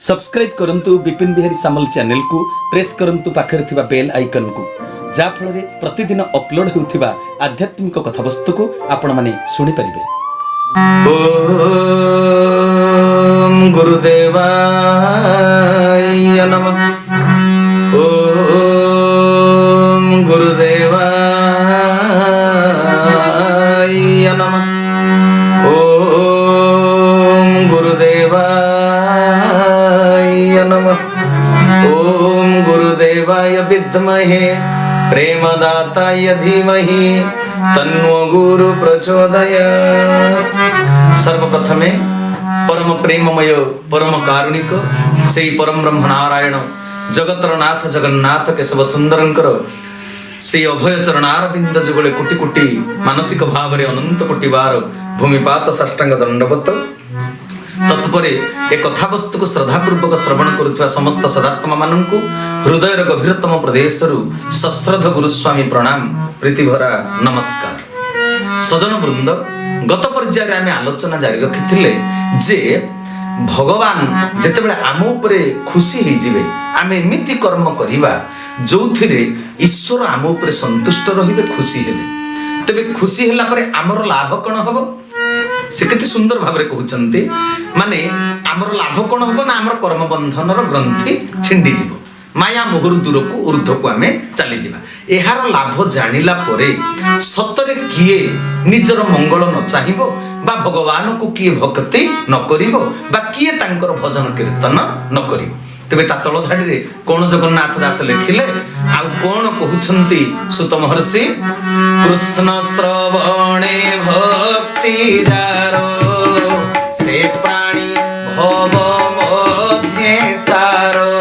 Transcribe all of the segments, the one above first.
Subscribe करंतु विपिन बिहारी सामल channel को press करंतु पाखरे थिबा बेल आइकन को जा फल रे प्रतिदिन अपलोड होउथिबा आध्यात्मिक कथावस्तु को आपण माने सुनि परिबे। ओम गुरुदेवाय नमः। ओम गुरुदेवाय नमः। ओम गुरुदेवाय नमः। ओम गुरुदेवाय विद्महे प्रेमदाताय धीमहि तन्नो गुरु प्रचोदयात्। सर्वप्रथमे परम प्रेममय परम कारुणिक से परम ब्रह्म नारायण जगतर नाथ जगन्नाथ केशव सुंदरंकर से अभय चरणारविंद जुगले कोटि कोटि मानसिक भाव अनंत कोटि बार भूमिपात साष्टांग दंडवत। तत्परे ए कथावस्तु को श्रद्धापूर्वक श्रवण करुवा समस्त सदात्मा माननकु हृदयर गभीरतम प्रदेशरु सश्रद्ध गुरुस्वामी प्रणाम प्रीति भरा नमस्कार। सजन वृंद गत पर्याय आमे आलोचना जारी रखिथिले जे भगवान जेतेबेले आम उपरे खुशी होई जिवे आमे एमिति कर्म करिवा जोथिरे ईश्वर आम उपरे संतुष्ट रहिबे खुशी हेबे। तबे खुशी होला परे आमर लाभ कोन हबो से केते सुंदर भाबरे कहउचंती माने आमर लाभ कोन हबो ना आमर कर्म बंधनर ग्रंथि छिंडी जिवो माया मोहर दूर को ऊर्ध्व को आमे चली जिबा। एहार लाभ जानिला परे सतरे किए निजर मंगल न चाहिबो बा भगवान को किए भक्ति न करिवो बा किए तांकर भजन कीर्तन न करिवो। तेबे ता तळ धाडी रे कोन जगन्नाथ दास लिखिले आ कोन कहउछंती सुत महर्षि कृष्ण श्रवणे भक्ति जारो से प्राणी भव मध्ये सारो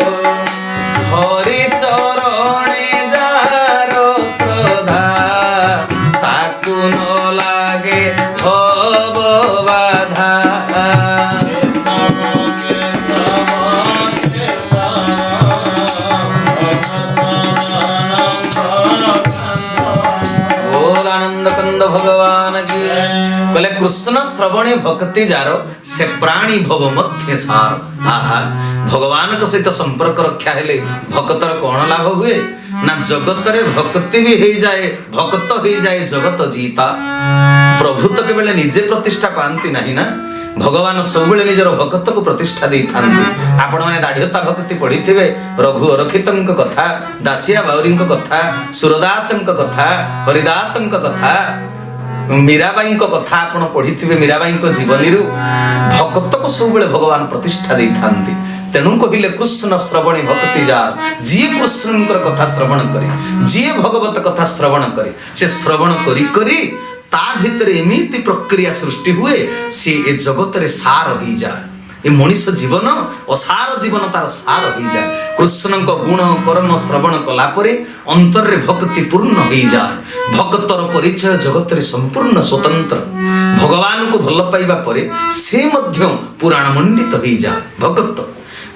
हरि चरणे जारो श्रद्धा ताकु न लागे भव बाधा। आनंद भगवान की कहले कृष्ण श्रवणे भक्ति जारो से प्राणी भव मध्य सार। आहा भगवान को सहित संपर्क रक्षा हेले भक्तर कौन लाभ हुए ना जगत रे भक्ति भी हो जाए भक्त हो जाए जगत जीता। प्रभु तो केवल निजे प्रतिष्ठा पाती नहीं ना भगवान सब निजर भक्त को प्रतिष्ठा दे थांती। आपण माने दाढ़ियता भक्ति पढ़ी थे रघु अरखितंक कथा दासिया बाउरी कथा सुरदासंक कथा हरिदासंक कथा मीराबाई कथा आपण पढ़ी थे मीराबाई जीवनी भक्त को सब भगवान प्रतिष्ठा दे थांती। तेणु कहले कृष्ण श्रवणे भक्ति जार जी कृष्ण कथा श्रवण करे जी भगवत कथा श्रवण करे से श्रवण करी करी ता भीतर एमिति प्रक्रिया सृष्टि हुए से ए जगत रे सार हो जाए। ए मनुष्य जीवन असार जीवन तार सार हो जाए। कृष्ण को गुण कर्म श्रवण कला परे अंतर रे भक्ति पूर्ण हो जाए। भक्तर परिचय जगत रे संपूर्ण स्वतंत्र भगवान को भल पाइबा परे से मध्य पुराण मंडित हो जाए। भक्त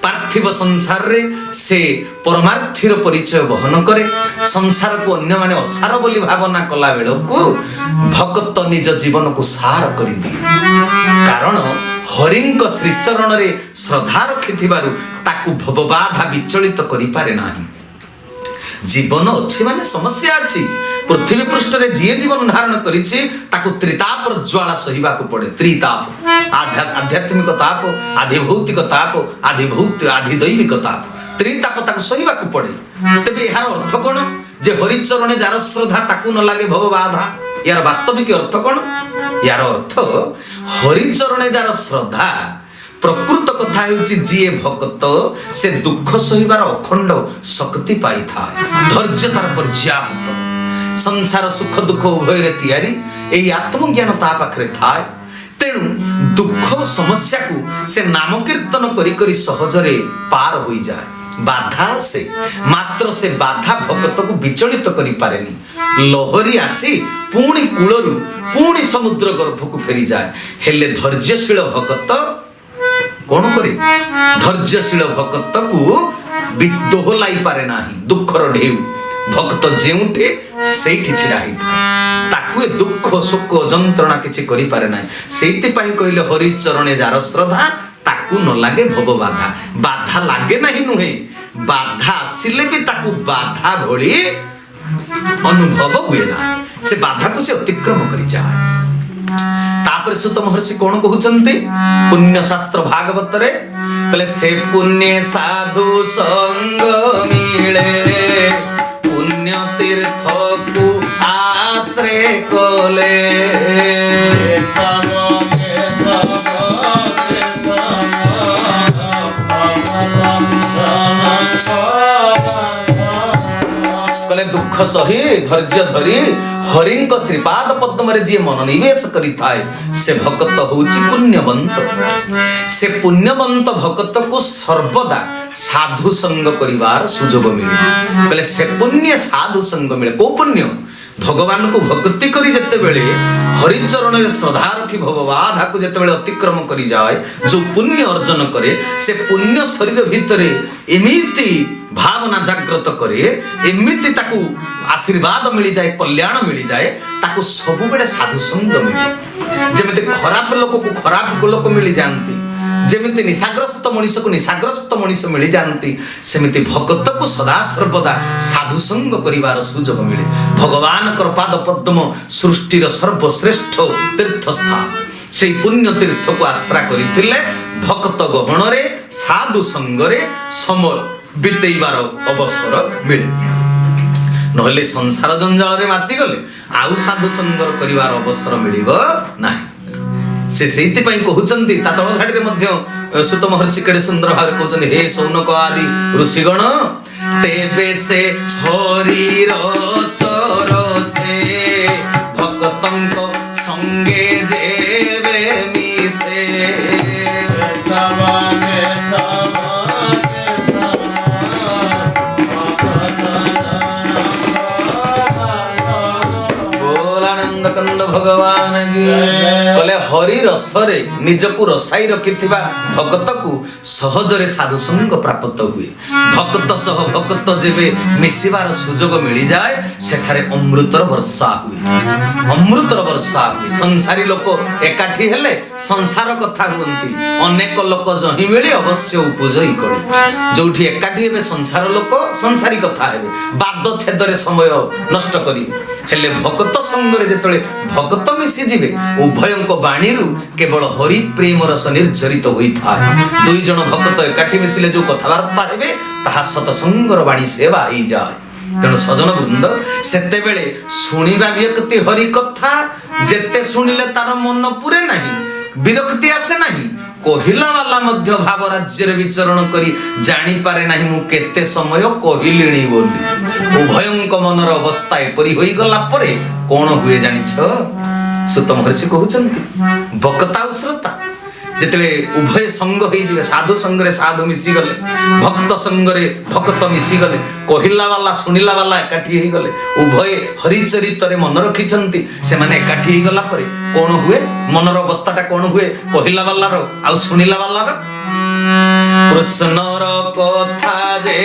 पार्थिव संसार रे से परमार्थिर परिचय बहन करे संसार को अन्य माने असार बोली भावना कला बेलो को भक्त निज जीवन को सार करि दिए। कारण हरिंक श्री चरण रे श्रद्धा रखिथिबारु ताकु भवबाधा विचलित करि पारे नाही। जीवन अच्छी माने समस्या अछि पृथ्वी पृष्ठ रे जे जीवन धारण करिछि ताकु त्रिताप ज्वाला सहिबा को पड़े। त्रिताप आध्यात्मिक ताप आधिभौतिक ताप आधि दैविक ताप त्रिताप ताकु सहिबा को पड़े। तबे यार अर्थ कोन जे हरि चरणे जार श्रद्धा ताकु न लागे भव बाधा यार वास्तविक अर्थ कोन यार अर्थ हरि चरणे जार श्रद्धा प्रकृत कथा हेउची जीए भक्त से दुख सहिबार अखंड शक्ति पाई था धैर्य तार पर्याप्त संसार सुख दुख उभय रे तैयारी एई आत्मज्ञान ता पाखरे थाए। तेणु दुख समस्या को से नाम कीर्तन करी करी सहजरे पार होई जाए। बाधा से मात्र से बाधा भक्त को विचलित करि पारेनी। लहरी आसी पुणी कूलरु पुणी समुद्र गर्भ को फेरी जाए हेले धैर्यशील भक्त कौन करे धैर्यशील भक्त को दोहलाई पारे नाही। दुखर ढेउ भक्त जेउठे सेठी छिड़ा हिता ताकु दुख सुख जंत्रणा किछि करि पारे नाही। सेति पई कहले हरि चरणे जार श्रद्धा ताकू न लागे भव बाधा बाधा लागे नहीं नुहे बाधा आसिले भी ताकू बाधा भली अनुभव हुए ना से बाधा को से अतिक्रम करी जाए तापर सुत महर्षि कौन कहउचंती पुण्य शास्त्र भागवत रे कहले से पुण्य साधु संग मिले पुण्य तीर्थ को आश्रय कोले कले दुख सही धैर्य धरी हरिंक श्रीपाद पद्म रे जी मन निवेश करी थाए से भक्त होउची पुण्यवंत से पुण्यवंत भक्त को सर्वदा साधु संग करिवार सुजोग मिले कले से पुण्य साधु संग मिले को पुण्य भगवान को भक्ति करी जते बेले हरिचरण रे श्रद्धा रखी भवबाधा को जते बेले अतिक्रम करी जाए जो पुण्य अर्जन करे से पुण्य शरीर भितरे एमिति भावना जागृत करे एमिति ताकू आशीर्वाद मिली जाए कल्याण मिली जाए ताकू सबु बेले साधु संग मिले जेमिति खराब लोक को खराब लोक मिली जानती जेमिति निशाग्रस्त मनुष्य को निशाग्रस्त मनुष्य मिली जानती सेमिति भक्त को सदा सर्वदा साधु संग करिवार सुजोग मिले भगवान कृपाद पद्म सृष्टिर सर्वश्रेष्ठ तीर्थ स्थान से पुण्य तीर्थ को आश्रा करिथिले भक्त गहन रे साधु संग रे समय बितेइबार अवसर मिले नहले संसार जंजाल रे माति गले आउ साधु संग करिवार अवसर मिलिबो नाही से सेति पई कहउचंती ता तळ धाडी रे मध्य सुत महर्षि केडे सुंदर भाव कहउचंती हे सौनक आदि ऋषिगण तेबे से हरि रस रसे भक्तंक संगे जेबे मिसे कंद भगवान कले हरि रसरे निजकु रसाई रखिथिबा भक्त को सहजरे साधु संग प्राप्त हुए भक्त सह भक्त जेबे मिसिबार सुजोग मिली जाए सेठारे अमृतर वर्षा हुए अमृतर वर्षा हुए संसारी लोक एकाठी हेले संसार कथा हुंती अनेक लोक जही मिली अवश्य उपजई करी जोठी एकाठी हेबे संसार लोक संसारी कथा हेबे बाद छेदरे समय नष्ट करी हेले भक्त संगरे जेतले भक्त मिसी जिवे उभयंक बाणीरु केवल हरि प्रेम रस निर्जरित होइथा दुई जन भक्त एकाठी मिसिले जो कथावार्ता हेबे ताहा सतसंगर बाणी सेवा होई जाय तेणु सजन वृंद सेते बेले सुनिबा व्यक्ति हरि कथा जेते सुनिले तार मन पुरे नाही विरक्ति आसे नाही कहिला वाला मध्य भाव राज्य रे विचरण करी जानी पारे नाही मु केते समय कहिलिणी बोली उभयंक मनर अवस्था एपरि होई गला परे कोन हुए जानिछ सुत महर्षि कहउचंती भक्ता श्रोता जेतले उभय संग होई जिवे साधु संग रे साधु मिसी गले भक्त संग रे भक्त मिसी गले कहिला वाला सुनिला वाला एकाठी होई गले उभय हरि चरित रे मन रखिचंती से माने एकाठी होई गला परे कोन हुए मनर अवस्थाटा कोन हुए कहिला वाला रो आ सुनिला वाला रो कृष्णर कथा जे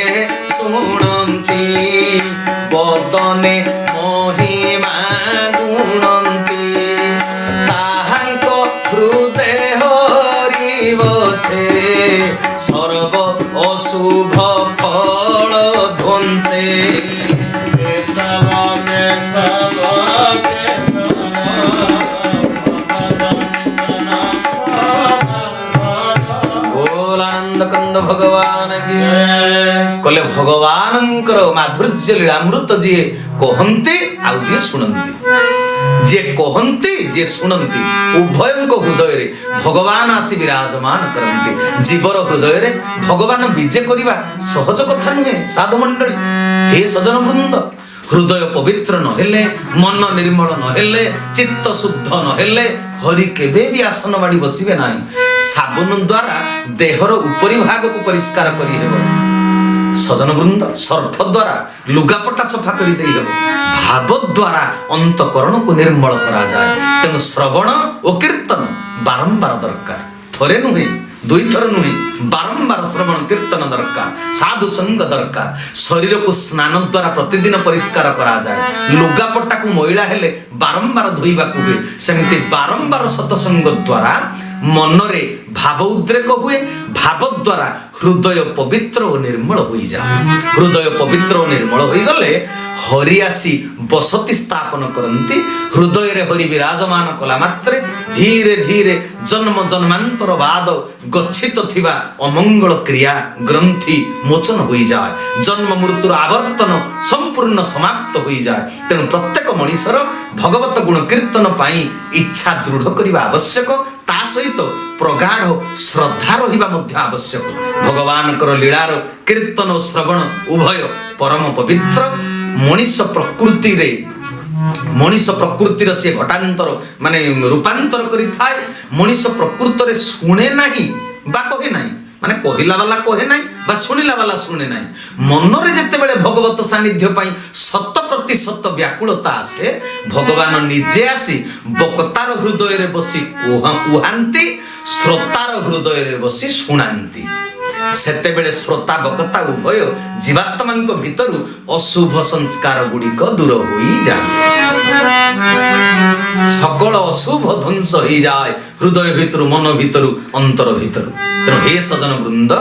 सुनंती बदने महिमा गुणंती ताहांको हृदय बसे सर्व अशुभ फल ध्वंसे बोलानंद कंद भगवान की कले भगवानंकर माधुर्य लीलामृत जी कहंती आ जी सुनंती जे कहंती जे सुनंती उभयंक हृदय रे भगवान आसी विराजमान करंती जीवर हृदय रे भगवान विजय करिबा सहज कथा नुहे साधु मंडली हे सजन वृंद हृदय पवित्र न हेले मन निर्मल न हेले चित्त शुद्ध न हेले हरि केबे भी आसन बाड़ी बसिबे नाही साबुन द्वारा देहर उपरि भाग को परिष्कार करि हेबो सजन वृंद सर्फ द्वारा लुगापटा सफा कर दे भाव द्वारा अंतकरण को निर्मल करा जाए तेणु श्रवण और कीर्तन बारंबार दरकार थरे नुहे दुई थर नुहे बारंबार श्रवण कीर्तन दरकार साधु संग दरकार शरीर को स्नान द्वारा प्रतिदिन परिष्कार करा जाए लुगापटा को मैला हेले बारंबार धोइबा को हुए सेमिति बारंबार सतसंग द्वारा मन रे ଭାବ ଉଦ୍ରେକ ହୁଏ, ଭାବ ଦ୍ୱାରା ହୃଦୟ ପବିତ୍ର ଓ ନିର୍ମଳ ହୋଇଯାଏ। ହୃଦୟ ପବିତ୍ର ଓ ନିର୍ମଳ ହୋଇଗଲେ ହରି ଆସି ବସତି ସ୍ଥାପନ କରନ୍ତି। ହୃଦୟରେ ହରି ବିରାଜମାନ କଲା ମାତ୍ରେ ଧୀରେ ଧୀରେ ଜନ୍ମ ଜନ୍ମାନ୍ତର ବାଦ ଗଚ୍ଛିତ ଥିବା ଅମଙ୍ଗଳ କ୍ରିୟା ଗ୍ରନ୍ଥି ମୋଚନ ହୋଇଯାଏ। ଜନ୍ମ ମୃତ୍ୟୁର ଆବର୍ତ୍ତନ ସମ୍ପୂର୍ଣ୍ଣ ସମାପ୍ତ ହୋଇଯାଏ। ତେଣୁ ପ୍ରତ୍ୟେକ ମଣିଷର ଭଗବତ ଗୁଣ କୀର୍ତ୍ତନ ପାଇଁ ଇଚ୍ଛା ଦୃଢ଼ କରିବା ଆବଶ୍ୟକ। ତା ସହିତ ପ୍ରଗାଢ଼ ଶ୍ରଦ୍ଧା ରହିବା ମଧ୍ୟ ଆବଶ୍ୟକ। ଭଗବାନଙ୍କର ଲୀଳାର କୀର୍ତ୍ତନ ଓ ଶ୍ରବଣ ଉଭୟ ପରମ ପବିତ୍ର। ମଣିଷ ପ୍ରକୃତିର ସେ ଘଟାନ୍ତର ମାନେ ରୂପାନ୍ତର କରିଥାଏ। ମଣିଷ ପ୍ରକୃତରେ ଶୁଣେ ନାହିଁ ବା କହେ ନାହିଁ, ମାନେ କହିଲା ବାଲା କହେ ନାହିଁ ବା ଶୁଣିଲା ବାଲା ଶୁଣେ ନାହିଁ। ମନରେ ଯେତେବେଳେ ଭଗବତ ସାନ୍ନିଧ୍ୟ ପାଇଁ 100% ବ୍ୟାକୁଳତା ଆସେ, ଭଗବାନ ନିଜେ ଆସି ବକ୍ତାର ହୃଦୟରେ ବସି କୁହାନ୍ତି, ଶ୍ରୋତାର ହୃଦୟରେ ବସି ଶୁଣାନ୍ତି। ସେତେବେଳେ ଶ୍ରୋତା ବକ୍ତା ଉଭୟ ଜୀବାତ୍ମାଙ୍କ ଭିତରୁ ଅଶୁଭ ସଂସ୍କାର ଗୁଡ଼ିକ ଦୂର ହୋଇଯାଏ। সকল অশুভ ধ্বংস হয়ে যায় হৃদয় ভিতর, মন ভিতর, অন্তর ভিতর। তেণু হে সজন বৃন্দ,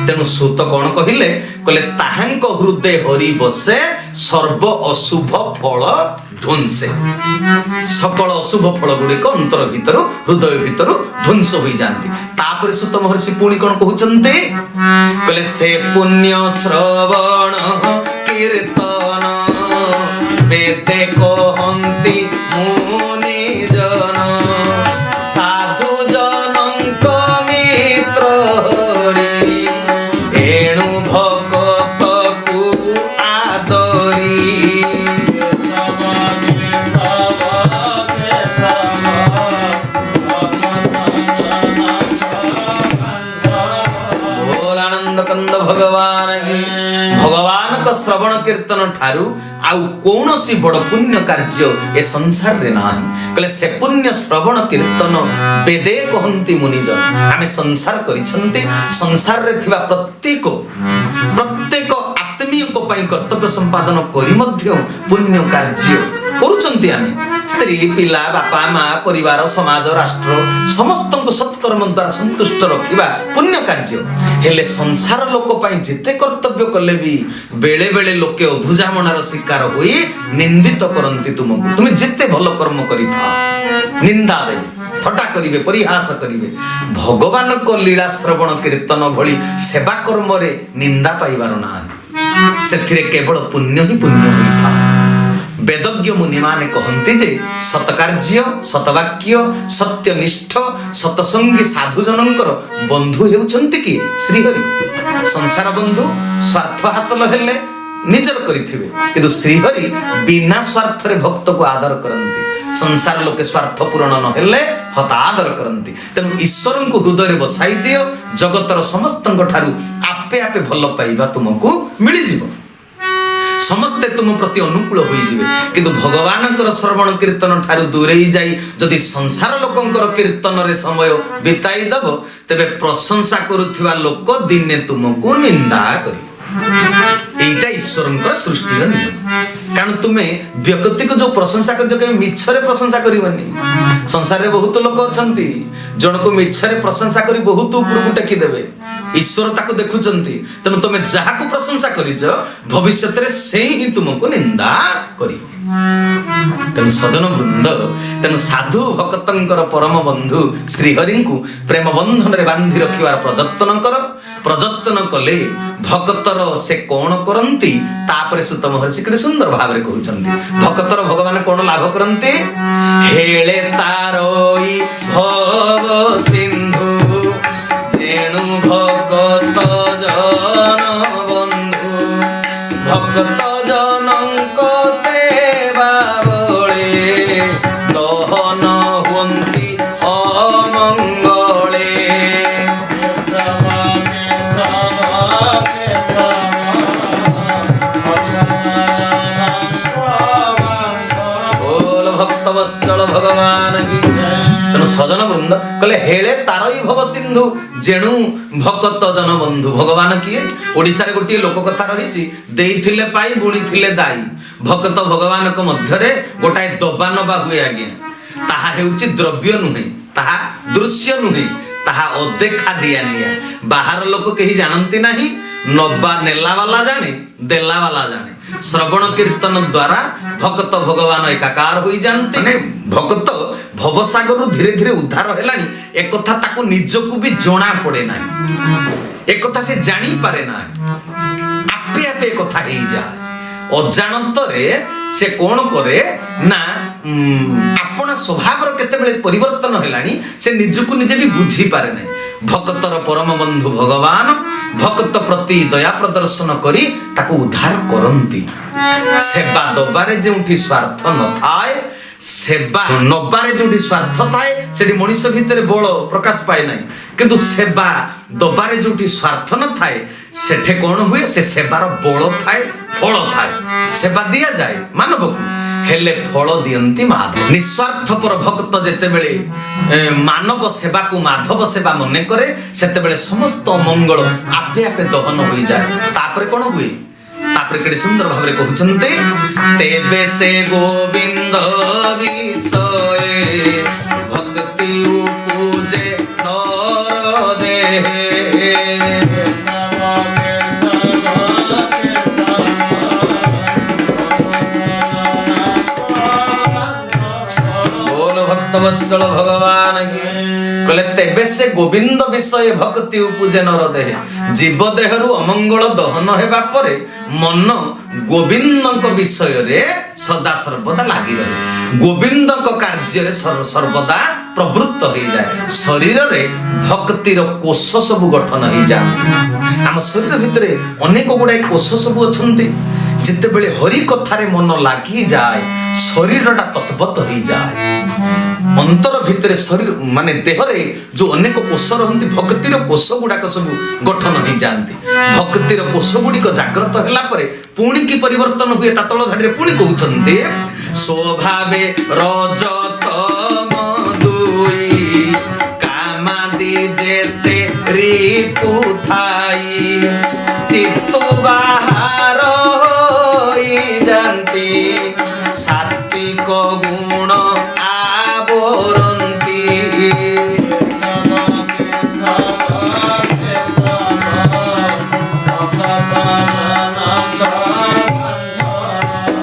তেণু সুত কোণ কহিলে কলে তাহাঙ্ক হৃদয় হরি বসে সর্ব অশুভ ফল ধ্বংসে। সকল অশুভ ফল গুড়িক অন্তর ভিতর, হৃদয় ভিতর ধ্বংস হয়ে যাতে। তাপরে সুত মহর্ষি পুଣି কোণ কহুচন্তি কলে সে পুণ্য শ্রবণ কীর্তন বেদে কহন্তি মুনি জন সাধু জনঙ্ক মিত্র হরি এণু ভগত কু আদরি। ଆନନ୍ଦକନ୍ଦ ଭଗବାନ ଭଗବାନଙ୍କ ଶ୍ରବଣ କୀର୍ତ୍ତନ ଠାରୁ ଆଉ କୌଣସି ବଡ଼ ପୁଣ୍ୟ କାର୍ଯ୍ୟ ଏ ସଂସାରରେ ନାହିଁ। କହିଲେ ସେ ପୁଣ୍ୟ ଶ୍ରବଣ କୀର୍ତ୍ତନ ବେଦେ କହନ୍ତି ମୁନିଜନ। ଆମେ ସଂସାର କରିଛନ୍ତି, ସଂସାରରେ ଥିବା ପ୍ରତ୍ୟେକ ଆତ୍ମୀୟଙ୍କ ପାଇଁ କର୍ତ୍ତବ୍ୟ ସମ୍ପାଦନ କରି ମଧ୍ୟ ପୁଣ୍ୟ କାର୍ଯ୍ୟ କରୁଛନ୍ତି। ଆମେ ସ୍ତ୍ରୀ, ପିଲା, ବାପା, ମା, ପରିବାର, ସମାଜ, ରାଷ୍ଟ୍ର ସମସ୍ତଙ୍କୁ ସତ୍କର୍ମ ଦ୍ୱାରା ସନ୍ତୁଷ୍ଟ ରଖିବା ପୁଣ୍ୟ କାର୍ଯ୍ୟ। ହେଲେ ସଂସାର ଲୋକ ପାଇଁ ଯେତେ କର୍ତ୍ତବ୍ୟ କଲେ ବି ବେଳେ ବେଳେ ଲୋକେ ଅବୁଝାମଣାର ଶିକାର ହୋଇ ନିନ୍ଦିତ କରନ୍ତି ତୁମକୁ। ତୁମେ ଯେତେ ଭଲ କର୍ମ କରିଥାଅ ନିନ୍ଦା ଦେବେ, ଥଟ୍ଟା କରିବେ, ପରିହାସ କରିବେ। ଭଗବାନଙ୍କ ଲୀଳା ଶ୍ରବଣ କୀର୍ତ୍ତନ ଭଳି ସେବା କର୍ମରେ ନିନ୍ଦା ପାଇବାର ନାହିଁ। ସେଥିରେ କେବଳ ପୁଣ୍ୟ ହିଁ ପୁଣ୍ୟ ହୋଇଥାଏ। ବେଦଜ୍ଞ ମୁନିମାନେ କହନ୍ତି ଯେ ସତକାର୍ଯ୍ୟ, ସତବାକ୍ୟ, ସତ୍ୟନିଷ୍ଠ, ସତସଙ୍ଗୀ ସାଧୁଜନଙ୍କର ବନ୍ଧୁ ହେଉଛନ୍ତି କି ଶ୍ରୀହରି। ସଂସାର ବନ୍ଧୁ ସ୍ୱାର୍ଥ ହାସଲ ହେଲେ ନିଜର କରିଥିବେ, କିନ୍ତୁ ଶ୍ରୀହରି ବିନା ସ୍ୱାର୍ଥରେ ଭକ୍ତକୁ ଆଦର କରନ୍ତି। ସଂସାର ଲୋକେ ସ୍ୱାର୍ଥ ପୂରଣ ନହେଲେ ହତାଦର କରନ୍ତି। ତେଣୁ ଈଶ୍ୱରଙ୍କୁ ହୃଦୟରେ ବସାଇ ଦିଅ, ଜଗତର ସମସ୍ତଙ୍କ ଠାରୁ ଆପେ ଆପେ ଭଲ ପାଇବା ତୁମକୁ ମିଳିଯିବ। ସମସ୍ତେ ତୁମ ପ୍ରତି ଅନୁକୂଳ ହୋଇଯିବେ। କିନ୍ତୁ ଭଗବାନଙ୍କର ଶ୍ରବଣ କୀର୍ତ୍ତନ ଠାରୁ ଦୂରେଇ ଯାଇ ଯଦି ସଂସାର ଲୋକଙ୍କର କୀର୍ତ୍ତନରେ ସମୟ ବିତାଇ ଦେବ, ତେବେ ପ୍ରଶଂସା କରୁଥିବା ଲୋକ ଦିନେ ତୁମକୁ ନିନ୍ଦା କରିବ। এইটা ঈশ্বরଙ୍କର ସୃଷ୍ଟିର ନିୟମ। କାରଣ ତୁମେ ବ୍ୟକ୍ତିକୁ ଯୋଉ ପ୍ରଶଂସା କରୁଛ କେବେ ମିଛରେ ପ୍ରଶଂସା କରିବନି। ସଂସାରରେ ବହୁତ ଲୋକ ଅଛନ୍ତି ଜଣକୁ ମିଛରେ ପ୍ରଶଂସା କରି ବହୁତ ଉପରକୁ ଟେକି ଦେବେ। ଈଶ୍ୱର ତାକୁ ଦେଖୁଛନ୍ତି। ତେଣୁ ତମେ ଯାହାକୁ ପ୍ରଶଂସା କରିଛ ଭବିଷ୍ୟତରେ ସେଇ ହିଁ ତୁମକୁ ନିନ୍ଦା କରିବ। ତେଣୁ ସଜନ ବୃନ୍ଦ, ତେଣୁ ସାଧୁ ଭକ୍ତଙ୍କର ପରମ ବନ୍ଧୁ ଶ୍ରୀହରିଙ୍କୁ ପ୍ରେମ ବନ୍ଧନରେ ବାନ୍ଧି ରଖିବାର ପ୍ରଯତ୍ନ କର। ପ୍ରଯତ୍ନ କଲେ ଭକ୍ତର ସେ କଣ କରନ୍ତି, ତାପରେ ସୁତ ମହର୍ଷି କେତେ ସୁନ୍ଦର ଭାବରେ କହୁଛନ୍ତି। ଭକ୍ତର ଭଗବାନ କଣ ଲାଭ କରନ୍ତି? ହେଳେ ତାରୋଇ ଭବ ସିନ୍ଧୁ ଯେଣୁ ଭକ୍ତ ଜନ ବନ୍ଧୁ ଭକ୍ତ ଜନଙ୍କ ସେବା ବଳେ ଦହନ ହୁଅନ୍ତି ଅମଙ୍ଗଳେ। ଭକ୍ତବତ୍ସଳ ଭଗବାନ କି। ତେଣୁ ସଜନ ବୃନ୍ଦ କହିଲେ ହେଳେ ତାରଇ ଭବ ସିନ୍ଧୁ ଯେଣୁ ଭକ୍ତ ଜନ ବନ୍ଧୁ। ଭଗବାନ କିଏ? ଓଡ଼ିଶାରେ ଗୋଟିଏ ଲୋକ କଥା ରହିଛି, ଦେଇଥିଲେ ପାଇ ବୁଣିଥିଲେ ଦାଇ। ଭକ୍ତ ଭଗବାନଙ୍କ ମଧ୍ୟରେ ଗୋଟାଏ ଦବା ନବା ହୁଏ ଆଜ୍ଞା। ତାହା ହେଉଛି ଦ୍ରବ୍ୟ ନୁହେଁ, ତାହା ଦୃଶ୍ୟ ନୁହେଁ, ତାହା ଅଦେଖା ଦିଆ ନିଆ। ବାହାର ଲୋକ କେହି ଜାଣନ୍ତି ନାହିଁ, ନବା ନେଲା ବାଲା ଜାଣେ, ଦେଲା ବାଲା ଜାଣେ। ଶ୍ରବଣ କୀର୍ତ୍ତନ ଦ୍ୱାରା ଭକ୍ତ ଭଗବାନ ଏକାକାର ହୋଇଯାନ୍ତି। ମାନେ ଭକ୍ତ ଭବସାଗରରୁ ଧୀରେ ଧୀରେ ଉଦ୍ଧାର ହେଲାଣି ଏକଥା ତାକୁ ନିଜକୁ ବି ଜଣା ପଡେ ନାହିଁ, ଏକଥା ସେ ଜାଣିପାରେ ନାହିଁ, ଆପେ ଆପେ କଥା ହେଇଯାଏ। ଅଜାଣତରେ ସେ କଣ କରେ ନା ଆପଣା ସ୍ୱଭାବର କେତେବେଳେ ପରିବର୍ତ୍ତନ ହେଲାଣି ସେ ନିଜକୁ ନିଜେ ବି ବୁଝିପାରେ ନାହିଁ। ଭକ୍ତର ପରମ ବନ୍ଧୁ ଭଗବାନ ଭକ୍ତ ପ୍ରତି ଦୟା ପ୍ରଦର୍ଶନ କରି ତାକୁ ଉଦ୍ଧାର କରନ୍ତି। ସେବା ଦବାରେ ଯେଉଁଠି ସ୍ୱାର୍ଥ ନଥାଏ, ସେବା ନବାରେ ଯୋଉଠି ସ୍ୱାର୍ଥ ଥାଏ ସେଠି ମଣିଷ ଭିତରେ ବଳ ପ୍ରକାଶ ପାଏ ନାହିଁ। କିନ୍ତୁ ସେବା ଦବାରେ ଯୋଉଠି ସ୍ୱାର୍ଥ ନଥାଏ ସେଠି କଣ ହୁଏ, ସେ ସେବାର ବଳ ଥାଏ, ଫଳ ଥାଏ। ସେବା ଦିଆଯାଏ ମାନବକୁ, ହେଲେ ଫଳ ଦିଅନ୍ତି ମାଧବ। ନିଃସ୍ୱାର୍ଥପର ଭକ୍ତ ଯେତେବେଳେ ମାନବ ସେବାକୁ ମାଧବ ସେବା ମନେ କରେ ସେତେବେଳେ ସମସ୍ତ ମଙ୍ଗଳ ଆପେ ଆପେ ଦହନ ହୋଇଯାଏ। ତାପରେ କଣ ହୁଏ, ତାପରେ କେତେ ସୁନ୍ଦର ଭାବରେ କହୁଛନ୍ତି, ତେବେ ସେ ଗୋବିନ୍ଦ ବିଷয়ে ଭକ୍ତି ଉପଜେ ନର ଦେହେ। बोल भक्तवत्सल भगवान की। कहले तेबे से गोविंद विषय भक्ति उपजे नर देहे। जीव देहरु अमंगल दहन हेबा परे मन गोविंद विषय रे सदा सर्वदा लागि रहे, गोविंद कार्य रे सर्वदा प्रवृत्त हो जाए। शरीर रे भक्तिर कोष सब गठन हो जाए। आम शरीर भितर अनेक गुड़ाए कोष सब अछंती, जितेबेले हरि कथारे मन लागि जाए शरीरटा तत्वत हो जाए। अंतर भितर शरीर माने देहरे जो अनेक कोष रहंती भक्तिर कोष गुड़ाक सब गठन हो जाती। भक्तिर कोष गुड़िक जाग्रत होला परे पुणी की परिवर्तन हुए ता तळ धाडी रे पुणी कहउचंती, स्वभावे रजत मधुई कामादि जेते रिपु थाई चित्तु बाहर होई जानती सात्विक गुण आवरंती।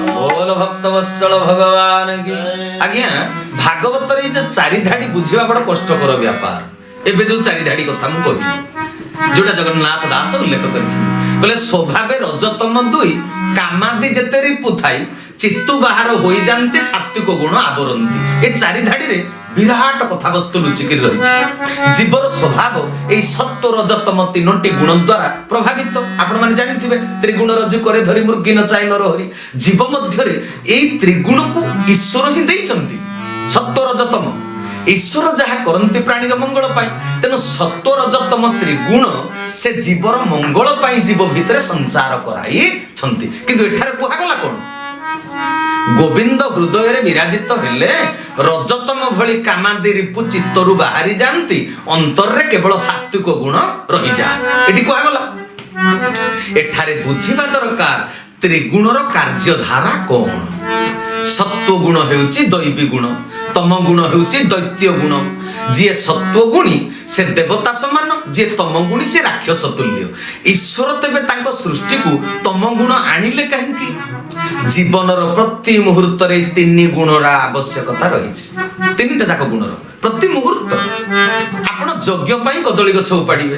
बोल भक्तवत्सल भगवान की। आज्ञा भागवत रे जो चारि धाडी बुझिबा बड़ कष्टकर व्यापार। एबे जो चारि धाडी कथा मु कहि जोटा जगन्नाथ दास उल्लेख करछि, बोले स्वभावे रजतम दुई कामादि जेते रिपु थाई चित्तु बाहर होई जानती सात्विक गुण आवरंती। ए चारि धाडी रे विराट कथा वस्तु लुचिकी रहिछि। जीवर स्वभाव एई सत्व रजतम तीनोटी गुण द्वारा प्रभावित। आपण माने जानिथिबे त्रिगुण रज करे धरि मृगी न चाहि नर हरि। जीव मध्य रे एई त्रिगुण को ईश्वर ही देइचंती। सत्व रजतम ईश्वर जहा करंती प्राणीर मंगल पाई, तेनु सत्व रजतम त्रिगुण से जीवर मंगल पाई जीव भितरे संसार कराई छंती। किंतु एठारे कुहा गला कोन, गोविंद हृदय रे विराजित हेले रजतम भली कामादि रिपु चित्तरु बाहरी जानती, अंतर रे केवल सात्विक गुण रही जाए। एठी कुहा गला एठारे बुझिबा दरकार त्रिगुणर कार्यधारा कोन। सत्व गुण हेउची दैवी गुण, तम गुण हेउची दैत्य गुण। जी सत्व गुणी से देवता समान, जी तम गुणी से राक्षस तुल्य। ईश्वर तेबे तांको सृष्टि को तम गुण आनिले काहेकि? जीवनर प्रति मुहूर्त रे तीन गुणर आवश्यकता रहिछि। तीनटा जाक गुणर प्रति मुहूर्त। आपण यज्ञ पई कदली गछ उपाड़िबे,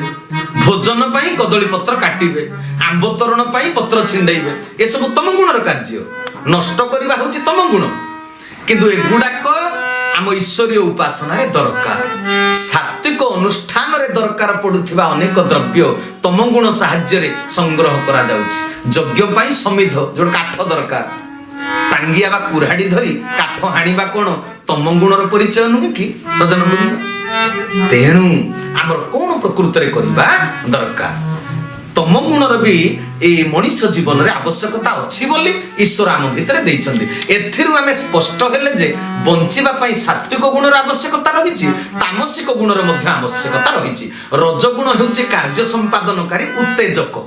भोजन पई कदली पत्र काटिबे, आंब तोरण पई पत्र छिंडेइबे। ए सब तम गुणर कार्य। नष्ट करिबा होछि तम गुण। किंतु एगुडाक आम ईश्वरीय उपासना रे दरकार। सात्विक अनुष्ठान रे दरकार पडुथिबा अनेक द्रव्य तम गुण साहाय्य रे संग्रह करा जाउछि। यज्ञ पई समिध जो काठ दरकार, टांगिया बा कुराडी धरी काठ हाणीबा कोन तम गुणर परिचय नुहे कि सजन बृंद? तेणु आमर कोन प्रकृति रे करिबा दरकार। तम गुणर भी ये मनुष्य जीवन रे आवश्यकता अच्छी बोली ईश्वर आम भितर देइछन्ति। एथिरु आमे स्पष्ट हेले जे बंचिबा पई सात्विक गुणर आवश्यकता रहिछि, तामसिक गुणर मध्य आवश्यकता रहिछि। रजगुण हेउछि कार्य संपादनकारी उत्तेजक।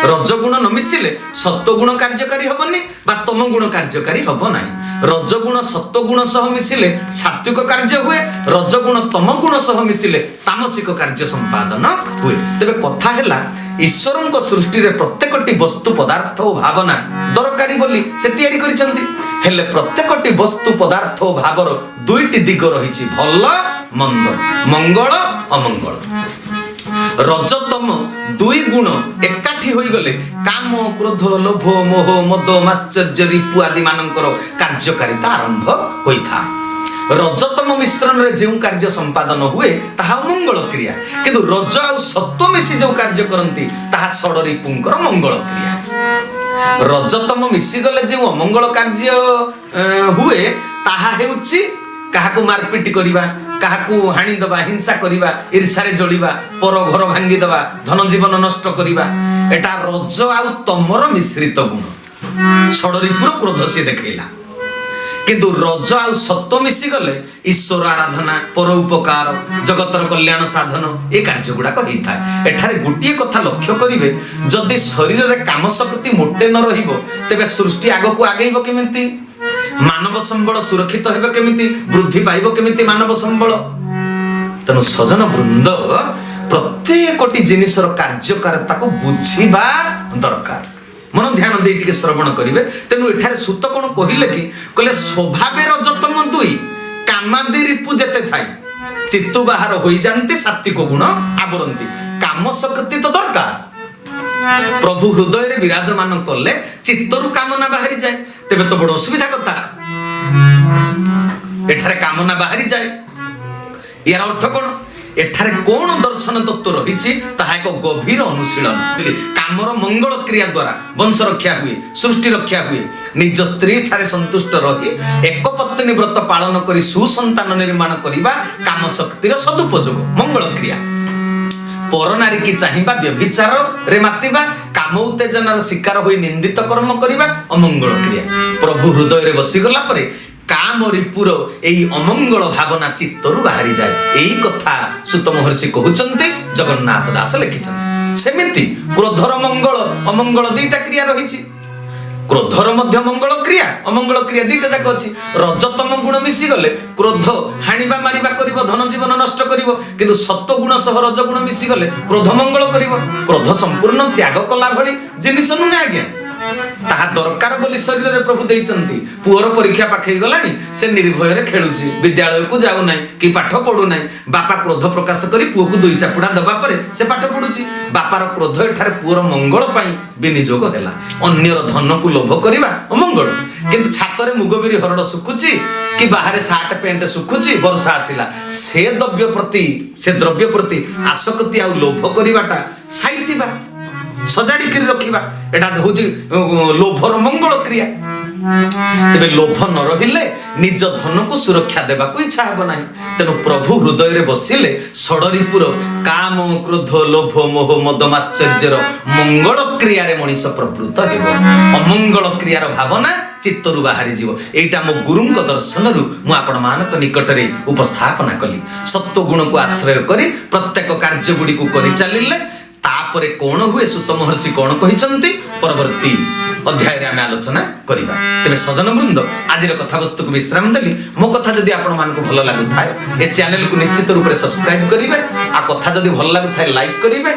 रजगुण न मिशिले सत्वगुण कार्यकारी हबनी बा तम गुण कार्यकारी हब नाही। रजगुण सत्वगुण सह मिशिले सात्विक कार्य हुए, रजगुण तम गुण सह मिशिले तामसिक कार्य संपादन हुए। तेबे कथा हैला ईश्वरଙ୍କ सृष्टि रे प्रत्येकटी वस्तु पदार्थ और भावना दरकारी बोली से तैयारी करिसंती। हेले प्रत्येकटी वस्तु पदार्थ और भावर दुईटी दिग रहिछि, भल मंद, मंगल अमंगल। रजतम दुई गुण एकाठी होई गले काम क्रोध लोभ मोह मद माश्चर्य रिपु आदि मानकर कार्यकारिता आरंभ होइथा। रजतम मिश्रण रे जेउ कार्य संपादन हुए ताहा मंगल क्रिया, किंतु रज आ सत्व मिसी जो कार्य करंती ताहा षड रिपुंकर मंगल क्रिया। रजतम मिसी गले जेउ अमंगल कार्य हुए ताहा हेउची काहाकू मारपिट करिबा, काहाकू हाणी दबा, हिंसा करिबा, ईर्षारे जळिबा, पर घर भांगी दबा, धन जीवन नष्ट करिबा। एटा रज आउ तमर मिश्रित गुण। षडरिपुर क्रोध से देखैला, किंतु रज आउ सत्व मिसी गले ईश्वर आराधना, पर उपकार, जगतर कल्याण साधन ए कार्य गुडाक होइथाय। एठारे गोटिए कथा लक्ष्य करिवे, जदि शरीर रे काम शक्ति मोटे न रहिबो तेबे सृष्टि आगको आगैबो केमिति? मानव संबल सुरक्षित हेबे केमिति? वृद्धि पाइबो केमिति मानव संबल? तेणु सजन वृंद प्रत्येकटी जिनिसर कार्यकारिता को बुझिबा दरकार। मन ध्यान दे टिके श्रवण करिवे। तेणु एठारे सूत कोन कहिले कि कहले स्वभावे रजतम दुई कामादि रिपु जेते थाई चित्तु बाहर होई जानती सात्विक गुण आवरंती। काम शक्ति तो दरकार। प्रभु हृदय रे विराजमान करले चित्तरु कामना बाहरी जाए, तेबे तो बड़ असुविधा कथा। एठारे कामना बाहरी जाए, यार अर्थ कोन? एठारे कोन दर्शन तत्व रहिछि ताहा एक गभीर अनुशीलन। कामर मंगल क्रिया द्वारा वंश रक्षा हुए, सृष्टि रक्षा हुए। निज स्त्री ठारे संतुष्ट रही एक पत्नी व्रत पालन करी सुसंतान निर्माण करिबा काम शक्तिर सदुपयोग मंगल क्रिया। पर नारी की चाहिबा व्यभिचार रे मातिबा, काम उत्तेजनार शिकार होई निंदित कर्म करिबा अमंगल क्रिया। प्रभु हृदय रे बसी गला परे काम रिपुर एई अमंगल भावना चित्तरु बाहरी जाए। एई कथा सुत महर्षि कहउचंती, जगन्नाथ दास लिखिछन। सेमिति क्रोधर मंगल अमंगल दुईटा क्रिया रहिछि। क्रोधर मध्य मंगल क्रिया अमंगल क्रिया दुईटा जाक अछि। रजतम गुण मिसी गले क्रोध हानिबा मारिबा करिवो, धन जीवन नष्ट करिवो, किंतु सत्व गुण सह रज गुण मिसी गले क्रोध मंगल करिवो। क्रोध संपूर्ण त्याग कला भली जिनिस नुहे आज्ञा, ताहा दरकार बोली शरीर रे प्रभु देइचंती। पुअर परीक्षा पाखै गलानी, से निर्भय रे खेलुची, विद्यालय को जाउ नाही कि पाठ पढु नाही। बापा क्रोध प्रकाश करी पुओ को दुई चापुडा दबा परे से पाठ पढुची। बापार क्रोध एठारे पुअर मंगल पई विनियोग हैला। अन्यर धन को लोभ करिबा अमंगल, किंतु छातरे मुगबिरी हरड सुखुची कि बाहर सार्ट पैंट सुखुची, वर्षा आसिला, से द्रव्य प्रति आसक्ति आ लोभ करिबाटा साइतिबा सजाड़ी कर रखिबा, एटा होची लोभर मंगल क्रिया। तेबे लोभ न रहिले निज धन को सुरक्षा देबा को इच्छा हेबो नाही। तेनु प्रभु हृदय रे बसिले षडरिपुर काम क्रोध लोभ मोह मद माश्चर्यर मंगल क्रिया रे मनीष प्रवृत्त हेबो। अमंगल क्रियार भावना चित्तरु बाहरी जीव। एटा मो गुरुंक दर्शनरु मु आपण मानक निकटरे उपस्थापना कली। सत्व गुण को आश्रय करी प्रत्येक कार्य गुडी को करि चलिले तापरे कोण हुए सुत महर्षि कोण कहिसंती परवर्ती अध्याय रे आमे आलोचना करिबा। तबे सजन वृंद आज रे कथा वस्तु को विश्राम देली। मो कथा जदि आपण मानको भलो लागु थाए ए चैनल को निश्चित रूप रे सब्सक्राइब करिवे। आ कथा जदि भलो लागु थाए लाइक करिवे,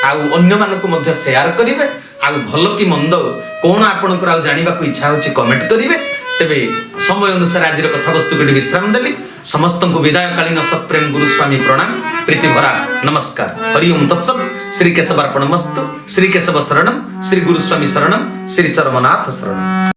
आ अन्य मानको मध्ये शेयर करिवे। आ भलो कि मंद कोण आपनकर आ जानिबा को इच्छा होची कमेंट करिवे। तेबे समय अनुसार आज रे कथा वस्तु को विश्राम देली। समस्त को विदाय कालीन सप्रेम गुरु स्वामी प्रणाम, प्रीति भरा नमस्कार। हरि ओम तत्सत। श्री केशवार्पणमस्तु। श्री केशव शरणम, श्री गुरु स्वामी शरणम, श्री चरमनाथ शरणम।